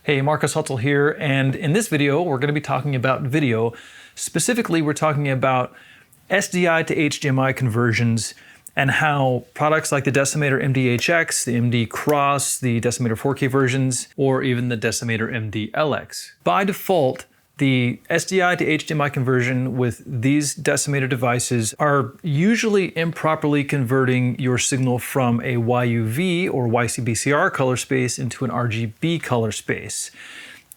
Hey, Marcus Hutzel here, and in this video we're going to be talking about video. Specifically, we're talking about SDI to HDMI conversions and how products like the Decimator MD-HX, the MD Cross, the Decimator 4K versions, or even the Decimator MD-LX. By default, the SDI to HDMI conversion with these Decimator devices are usually improperly converting your signal from a YUV or YCBCR color space into an RGB color space.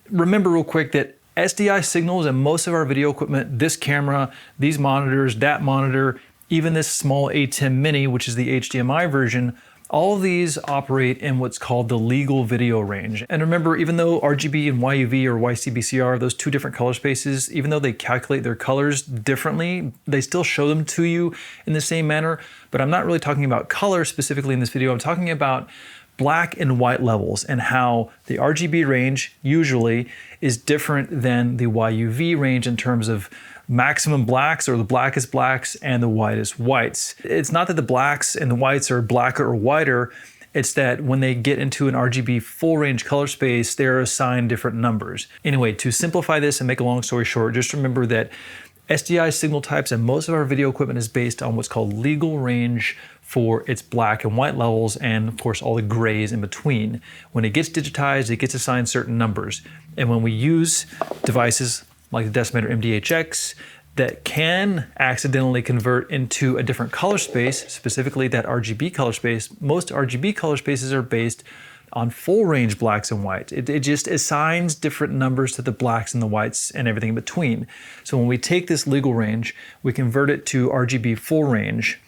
Remember real quick that SDI signals in most of our video equipment, this camera, these monitors, that monitor, even this small ATEM Mini, which is the HDMI version, all of these operate in what's called the legal video range. And remember, even though RGB and YUV or YCBCR, those two different color spaces, even though they calculate their colors differently, they still show them to you in the same manner. But I'm not really talking about color specifically in this video. I'm talking about black and white levels and how the RGB range usually is different than the YUV range in terms of maximum blacks or the blackest blacks and the whitest whites. It's not that the blacks and the whites are blacker or whiter, it's that when they get into an RGB full range color space, they're assigned different numbers. Anyway, to simplify this and make a long story short, just remember that SDI signal types and most of our video equipment is based on what's called legal range for its black and white levels and of course all the grays in between. When it gets digitized, it gets assigned certain numbers. And when we use devices like the Decimator MD-HX that can accidentally convert into a different color space, specifically that RGB color space, most RGB color spaces are based on full range blacks and whites. It just assigns different numbers to the blacks and the whites and everything in between. So when we take this legal range, we convert it to RGB full range.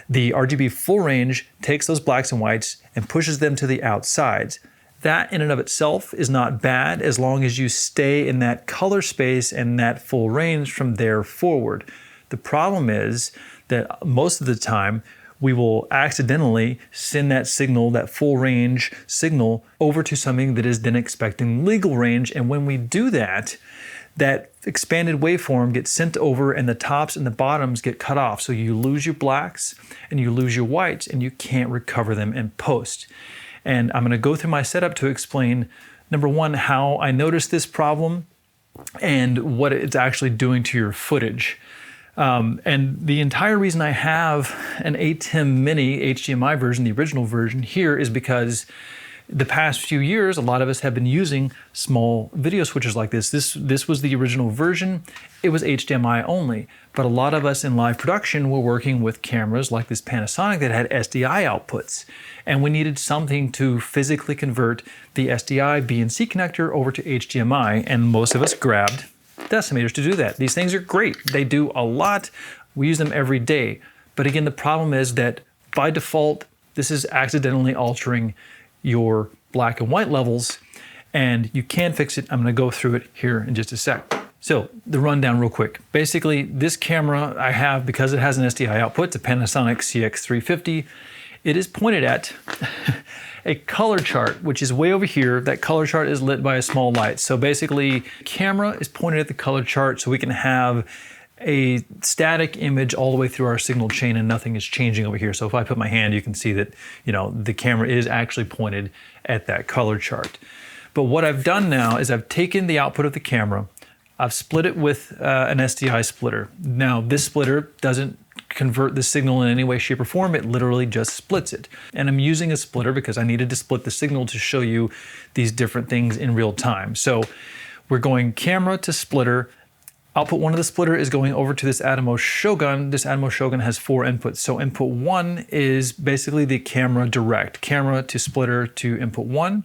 The RGB full range takes those blacks and whites and pushes them to the outsides. That in and of itself is not bad as long as you stay in that color space and that full range from there forward. The problem is that most of the time we will accidentally send that signal, that full range signal, over to something that is then expecting legal range. And when we do that, that expanded waveform gets sent over and the tops and the bottoms get cut off. So you lose your blacks and you lose your whites and you can't recover them in post. And I'm going to go through my setup to explain, number one, how I noticed this problem and what it's actually doing to your footage. And the entire reason I have an ATEM Mini HDMI version, the original version here, is because the past few years, a lot of us have been using small video switchers like this. This was the original version. It was HDMI only, but a lot of us in live production were working with cameras like this Panasonic that had SDI outputs. And we needed something to physically convert the SDI B and C connector over to HDMI, and most of us grabbed Decimators to do that. These things are great. They do a lot. We use them every day. But again, the problem is that by default, this is accidentally altering your black and white levels, and you can fix it. I'm going to go through it here in just a sec. So the rundown real quick. Basically, this camera I have, because it has an SDI output, it's a Panasonic CX350. It is pointed at a color chart, which is way over here. That color chart is lit by a small light. So basically, camera is pointed at the color chart so we can have a static image all the way through our signal chain and nothing is changing over here. So if I put my hand, you can see that, the camera is actually pointed at that color chart. But what I've done now is I've taken the output of the camera, I've split it with an SDI splitter. Now this splitter doesn't convert the signal in any way, shape, or form. It literally just splits it. And I'm using a splitter because I needed to split the signal to show you these different things in real time. So we're going camera to splitter. Output 1 of the splitter is going over to this Atomos Shogun. This Atomos Shogun has 4 inputs. So input 1 is basically the camera direct. Camera to splitter to input 1.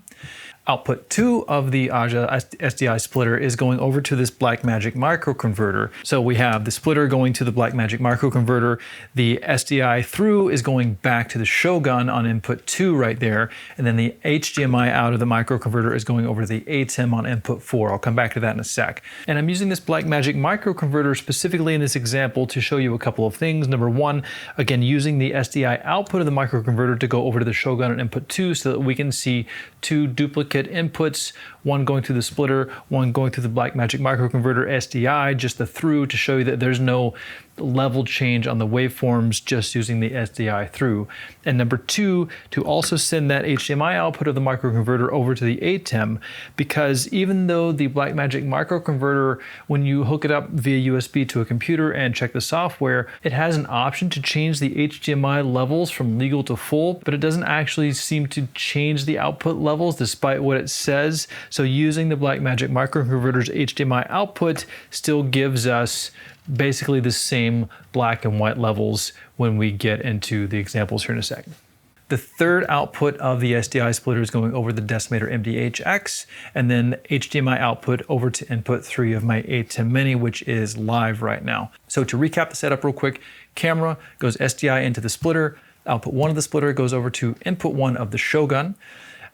Output 2 of the Aja SDI splitter is going over to this Blackmagic microconverter. So we have the splitter going to the Blackmagic microconverter. The SDI through is going back to the Shogun on input 2 right there. And then the HDMI out of the microconverter is going over to the ATEM on input 4. I'll come back to that in a sec. And I'm using this Blackmagic microconverter specifically in this example to show you a couple of things. Number one, again, using the SDI output of the microconverter to go over to the Shogun on input 2 so that we can see 2 duplicate inputs, one going through the splitter, one going through the Blackmagic microconverter SDI, just the through, to show you that there's no level change on the waveforms just using the SDI through. And number two, to also send that HDMI output of the microconverter over to the ATEM, because even though the Blackmagic microconverter, when you hook it up via USB to a computer and check the software, it has an option to change the HDMI levels from legal to full, but it doesn't actually seem to change the output levels despite what it says. So using the Blackmagic microconverter's HDMI output still gives us basically the same black and white levels when we get into the examples here in a second. The third output of the SDI splitter is going over the Decimator MDHX, and then HDMI output over to input 3 of my ATEM Mini, which is live right now. So to recap the setup real quick, camera goes SDI into the splitter, output 1 of the splitter goes over to input 1 of the Shogun,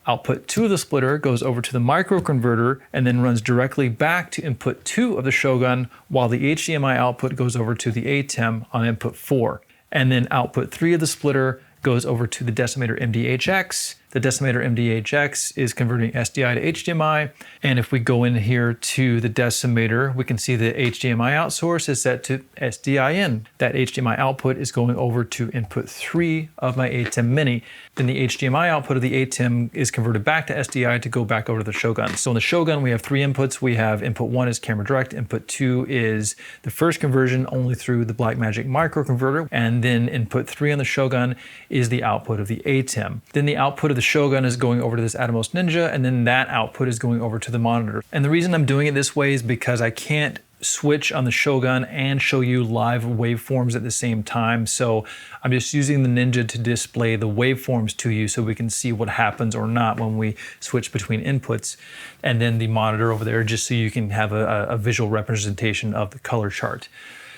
output 2 of the splitter goes over to the microconverter and then runs directly back to input 2 of the Shogun, while the HDMI output goes over to the ATEM on input 4. And then output 3 of the splitter goes over to the Decimator MDHX. The Decimator MDHX is converting SDI to HDMI. And if we go in here to the Decimator, we can see the HDMI out source is set to SDI in. That HDMI output is going over to input 3 of my ATEM Mini. Then the HDMI output of the ATEM is converted back to SDI to go back over to the Shogun. So in the Shogun, we have 3 inputs. We have input 1 is camera direct, input 2 is the first conversion only through the Blackmagic microconverter, and then input 3 on the Shogun is the output of the ATEM. Then the output of the Shogun is going over to this Atomos Ninja, and then that output is going over to the monitor. And the reason I'm doing it this way is because I can't switch on the Shogun and show you live waveforms at the same time. So I'm just using the Ninja to display the waveforms to you so we can see what happens or not when we switch between inputs. And then the monitor over there just so you can have a visual representation of the color chart.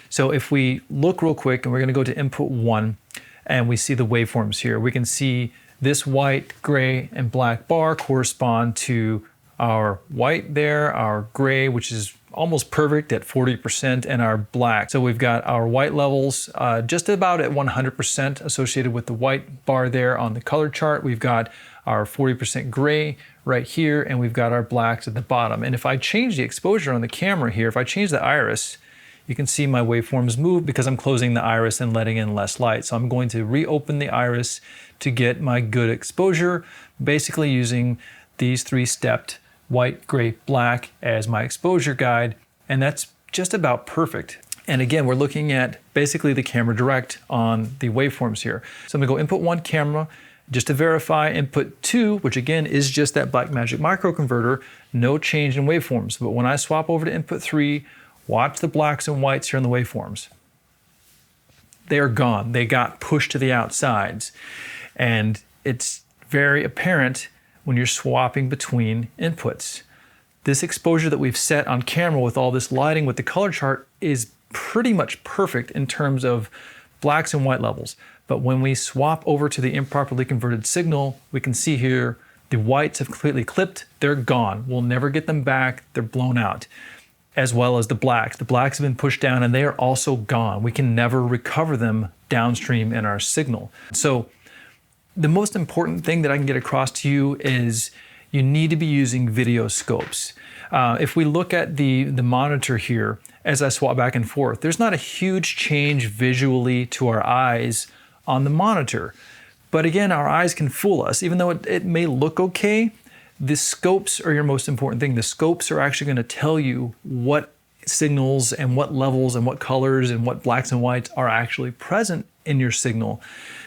So if we look real quick, and we're going to go to input 1, and we see the waveforms here, we can see this white, gray, and black bar correspond to our white there, our gray, which is almost perfect at 40%, and our black. So we've got our white levels just about at 100% associated with the white bar there on the color chart. We've got our 40% gray right here, and we've got our blacks at the bottom. And if I change the exposure on the camera here, if I change the iris, you can see my waveforms move because I'm closing the iris and letting in less light. So I'm going to reopen the iris to get my good exposure, basically using these 3-stepped white, gray, black as my exposure guide. And that's just about perfect. And again, we're looking at basically the camera direct on the waveforms here. So I'm gonna go input 1 camera, just to verify input 2, which again is just that Blackmagic microconverter, no change in waveforms. But when I swap over to input 3, watch the blacks and whites here on the waveforms. They're gone. They got pushed to the outsides. And it's very apparent when you're swapping between inputs. This exposure that we've set on camera with all this lighting with the color chart is pretty much perfect in terms of blacks and white levels. But when we swap over to the improperly converted signal, we can see here the whites have completely clipped. They're gone. We'll never get them back. They're blown out. As well as the blacks. The blacks have been pushed down and they are also gone. We can never recover them downstream in our signal. So the most important thing that I can get across to you is you need to be using video scopes. If we look at the monitor here, as I swap back and forth, there's not a huge change visually to our eyes on the monitor. But again, our eyes can fool us. Even though it may look okay, the scopes are your most important thing. The scopes are actually going to tell you what signals and what levels and what colors and what blacks and whites are actually present in your signal.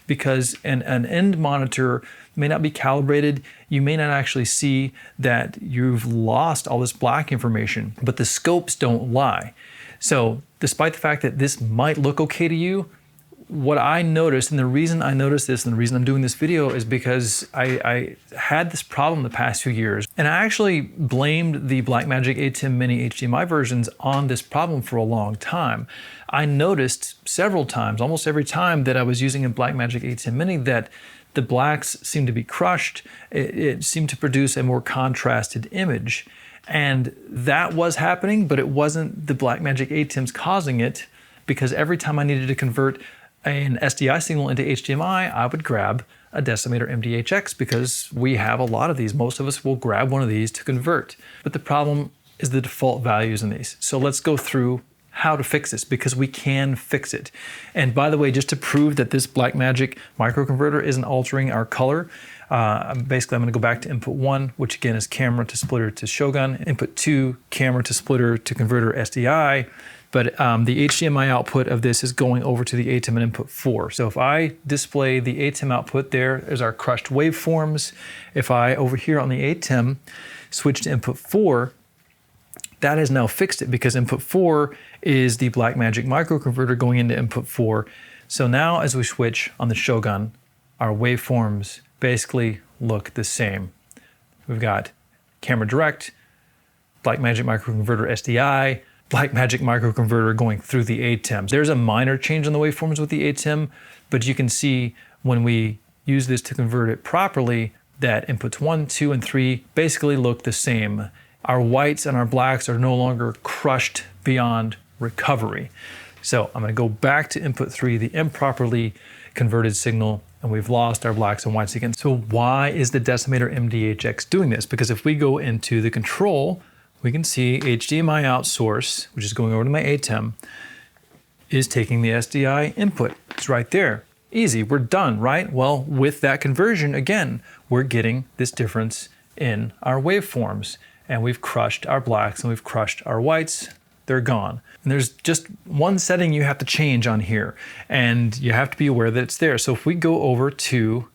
Because an end monitor may not be calibrated. You may not actually see that you've lost all this black information, but the scopes don't lie. So despite the fact that this might look okay to you, what I noticed, and the reason I noticed this and the reason I'm doing this video is because I had this problem the past few years. And I actually blamed the Blackmagic ATEM Mini HDMI versions on this problem for a long time. I noticed several times, almost every time that I was using a Blackmagic ATEM Mini, that the blacks seemed to be crushed. It seemed to produce a more contrasted image. And that was happening, but it wasn't the Blackmagic ATEMs causing it, because every time I needed to convert an SDI signal into HDMI, I would grab a Decimator MDHX because we have a lot of these. Most of us will grab one of these to convert. But the problem is the default values in these. So let's go through how to fix this, because we can fix it. And by the way, just to prove that this Blackmagic microconverter isn't altering our color, basically I'm going to go back to input 1, which again is camera to splitter to Shogun, input 2, camera to splitter to converter SDI, but the HDMI output of this is going over to the ATEM in input 4. So if I display the ATEM output there's our crushed waveforms. If I, over here on the ATEM, switch to input 4, that has now fixed it, because input 4 is the Blackmagic microconverter going into input 4. So now as we switch on the Shogun, our waveforms basically look the same. We've got camera direct, Blackmagic microconverter SDI, Blackmagic microconverter going through the ATEM. There's a minor change in the waveforms with the ATEM, but you can see when we use this to convert it properly that inputs 1, 2, and 3 basically look the same. Our whites and our blacks are no longer crushed beyond recovery. So I'm going to go back to input 3, the improperly converted signal, and we've lost our blacks and whites again. So why is the Decimator MDHX doing this? Because if we go into the control, we can see HDMI out source, which is going over to my ATEM, is taking the SDI input. It's right there. Easy, we're done, right? Well, with that conversion, again, we're getting this difference in our waveforms. And we've crushed our blacks and we've crushed our whites. They're gone. And there's just one setting you have to change on here, and you have to be aware that it's there. So if we go over to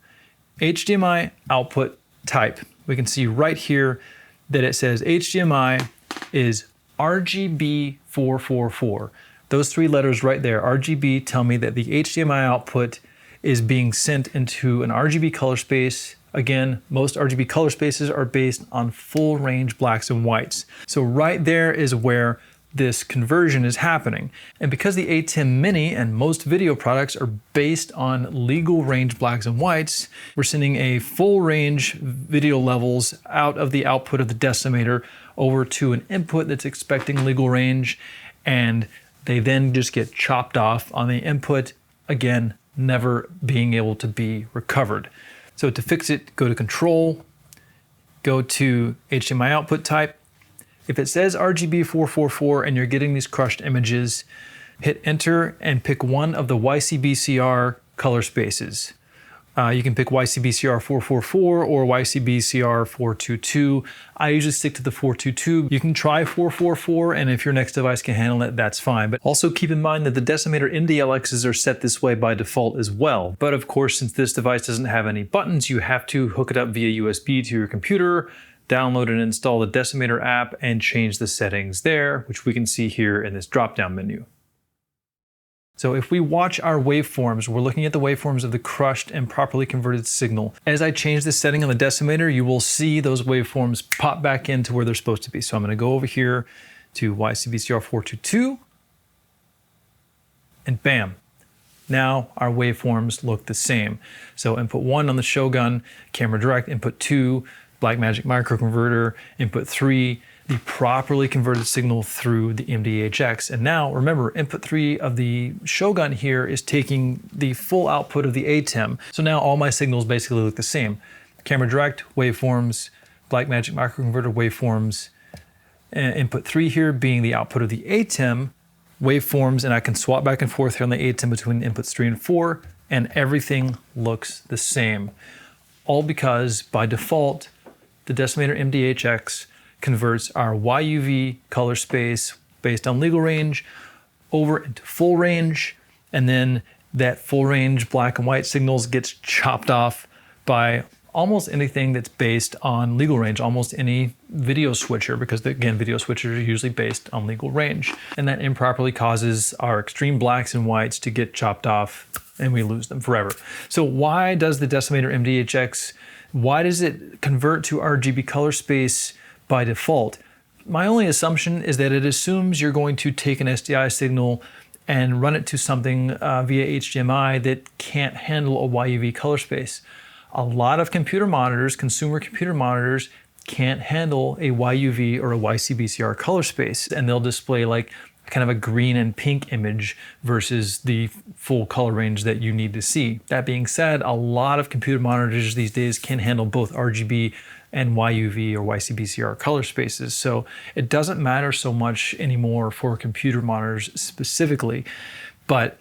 HDMI output type, we can see right here that it says HDMI is RGB444. Those 3 letters right there, RGB, tell me that the HDMI output is being sent into an RGB color space. Again, most RGB color spaces are based on full range blacks and whites. So right there is where this conversion is happening. And because the ATEM Mini and most video products are based on legal range blacks and whites, we're sending a full range video levels out of the output of the Decimator over to an input that's expecting legal range, and they then just get chopped off on the input, again, never being able to be recovered. So to fix it, go to Control, go to HDMI output type. If it says RGB444 and you're getting these crushed images, hit Enter and pick one of the YCBCR color spaces. You can pick YCBCR444 or YCBCR422. I usually stick to the 422. You can try 444, and if your next device can handle it, that's fine. But also keep in mind that the Decimator MDLXs are set this way by default as well. But of course, since this device doesn't have any buttons, you have to hook it up via USB to your computer, download and install the Decimator app, and change the settings there, which we can see here in this drop-down menu. So if we watch our waveforms, we're looking at the waveforms of the crushed and properly converted signal. As I change this setting on the Decimator, you will see those waveforms pop back into where they're supposed to be. So I'm going to go over here to YCBCR422, and bam, now our waveforms look the same. So input 1 on the Shogun, camera direct, input 2, Blackmagic microconverter, input 3, the properly converted signal through the MDHX. And now remember, input 3 of the Shogun here is taking the full output of the ATEM. So now all my signals basically look the same. Camera direct, waveforms, Blackmagic microconverter waveforms, and input 3 here being the output of the ATEM waveforms, and I can swap back and forth here on the ATEM between inputs 3 and 4, and everything looks the same. All because by default, the Decimator MDHX converts our YUV color space based on legal range over into full range, and then that full range black and white signals gets chopped off by almost anything that's based on legal range, almost any video switcher, because again, video switchers are usually based on legal range. And that improperly causes our extreme blacks and whites to get chopped off and we lose them forever. So why does the Decimator MDHX, why does it convert to RGB color space by default? My only assumption is that it assumes you're going to take an SDI signal and run it to something via HDMI that can't handle a YUV color space. A lot of computer monitors, consumer computer monitors, can't handle a YUV or a YCBCR color space, and they'll display like kind of a green and pink image versus the full color range that you need to see. That being said, a lot of computer monitors these days can handle both RGB and YUV or YCBCR color spaces. So it doesn't matter so much anymore for computer monitors specifically, but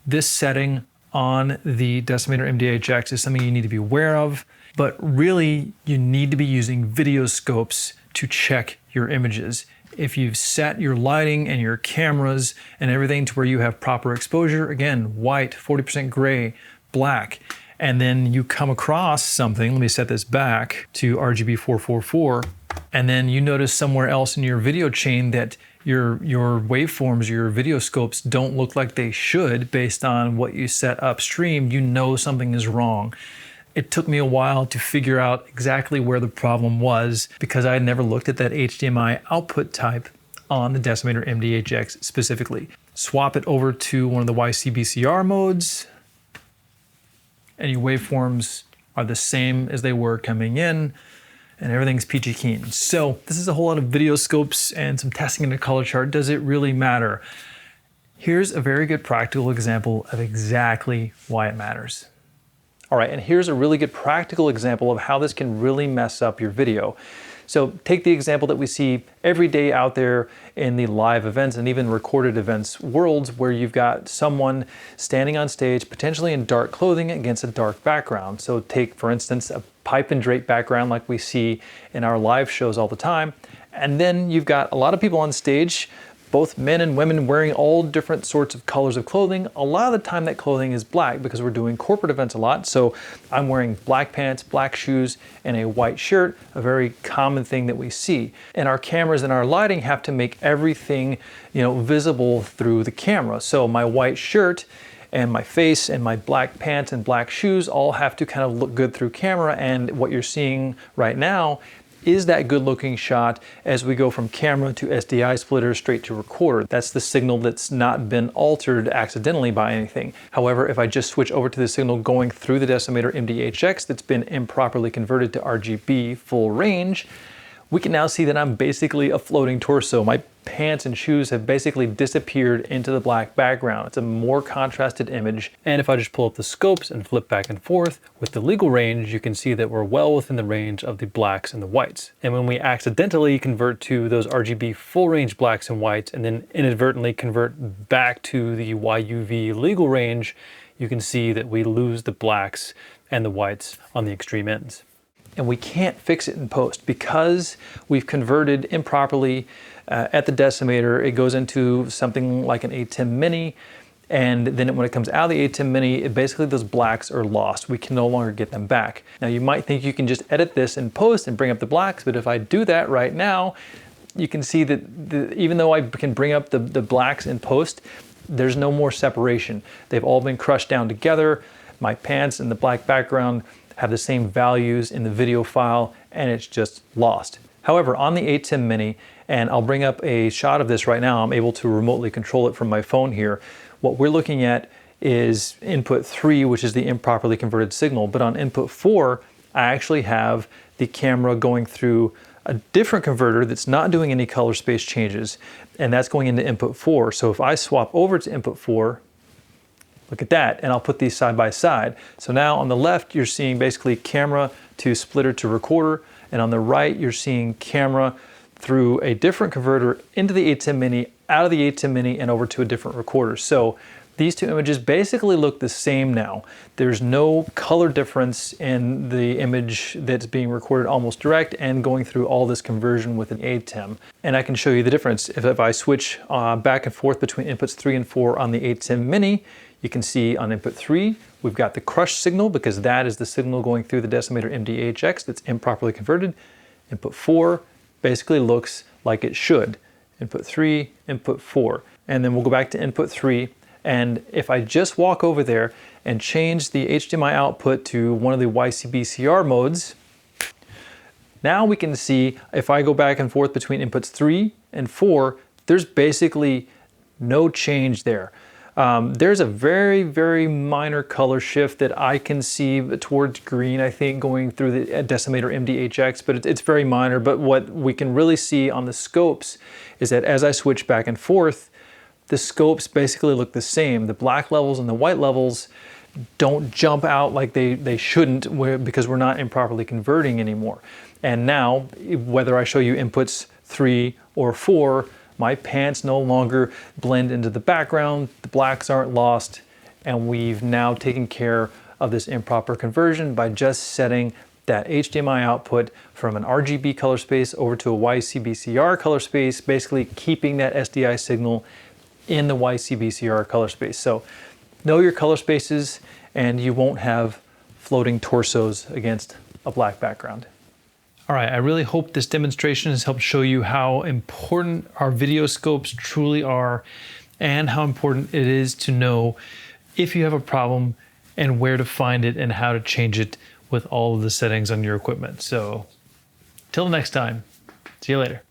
this setting on the Decimator MDHX is something you need to be aware of, but really you need to be using video scopes to check your images. If you've set your lighting and your cameras and everything to where you have proper exposure, again, white, 40% gray, black, and then you come across something, let me set this back to RGB 444, and then you notice somewhere else in your video chain that your waveforms, your video scopes don't look like they should based on what you set upstream, you know something is wrong. It took me a while to figure out exactly where the problem was because I had never looked at that HDMI output type on the Decimator MDHX specifically. Swap it over to one of the YCBCR modes, and your waveforms are the same as they were coming in, and everything's peachy keen. So this is a whole lot of video scopes and some testing in a color chart. Does it really matter? Here's a very good practical example of exactly why it matters. All right, and here's a really good practical example of how this can really mess up your video. So take the example that we see every day out there in the live events and even recorded events worlds where you've got someone standing on stage, potentially in dark clothing against a dark background. So take, for instance, a pipe and drape background like we see in our live shows all the time. And then you've got a lot of people on stage, both men and women, wearing all different sorts of colors of clothing. A lot of the time that clothing is black because we're doing corporate events a lot. So I'm wearing black pants, black shoes, and a white shirt, a very common thing that we see. And our cameras and our lighting have to make everything, visible through the camera. So my white shirt and my face and my black pants and black shoes all have to kind of look good through camera. And what you're seeing right now is that good looking shot as we go from camera to SDI splitter straight to recorder. That's the signal that's not been altered accidentally by anything. However, if I just switch over to the signal going through the Decimator MDHX that's been improperly converted to RGB full range, we can now see that I'm basically a floating torso. My pants and shoes have basically disappeared into the black background. It's a more contrasted image. And if I just pull up the scopes and flip back and forth with the legal range, you can see that we're well within the range of the blacks and the whites. And when we accidentally convert to those RGB full range blacks and whites and then inadvertently convert back to the YUV legal range, you can see that we lose the blacks and the whites on the extreme ends. And we can't fix it in post because we've converted improperly at the Decimator. It goes into something like an ATEM Mini, and then when it comes out of the ATEM Mini, basically those blacks are lost. We can no longer get them back. Now you might think you can just edit this in post and bring up the blacks, but if I do that right now, you can see that even though I can bring up the blacks in post, there's no more separation. They've all been crushed down together. My pants and the black background have the same values in the video file, and it's just lost. However, on the ATEM Mini, and I'll bring up a shot of this right now, I'm able to remotely control it from my phone here. What we're looking at is input 3, which is the improperly converted signal, but on input 4, I actually have the camera going through a different converter that's not doing any color space changes, and that's going into input 4. So if I swap over to input 4, look at that, and I'll put these side by side. So now on the left, you're seeing basically camera to splitter to recorder, and on the right, you're seeing camera through a different converter into the ATEM Mini, out of the ATEM Mini, and over to a different recorder. So these two images basically look the same now. There's no color difference in the image that's being recorded almost direct and going through all this conversion with an ATEM. And I can show you the difference. If I switch back and forth between inputs 3 and 4 on the ATEM Mini, you can see on input 3, we've got the crush signal because that is the signal going through the Decimator MDHX that's improperly converted. Input 4 basically looks like it should. Input 3, input 4. And then we'll go back to input 3. And if I just walk over there and change the HDMI output to one of the YCBCR modes, now we can see if I go back and forth between inputs 3 and 4, there's basically no change there. There's a very, very minor color shift that I can see towards green, I think, going through the Decimator MDHX, but it's very minor. But what we can really see on the scopes is that as I switch back and forth, the scopes basically look the same. The black levels and the white levels don't jump out like they shouldn't because we're not improperly converting anymore. And now, whether I show you inputs 3 or 4, my pants no longer blend into the background, the blacks aren't lost, and we've now taken care of this improper conversion by just setting that HDMI output from an RGB color space over to a YCBCR color space, basically keeping that SDI signal in the YCBCR color space. So know your color spaces and you won't have floating torsos against a black background. All right, I really hope this demonstration has helped show you how important our video scopes truly are and how important it is to know if you have a problem and where to find it and how to change it with all of the settings on your equipment. So till next time, see you later.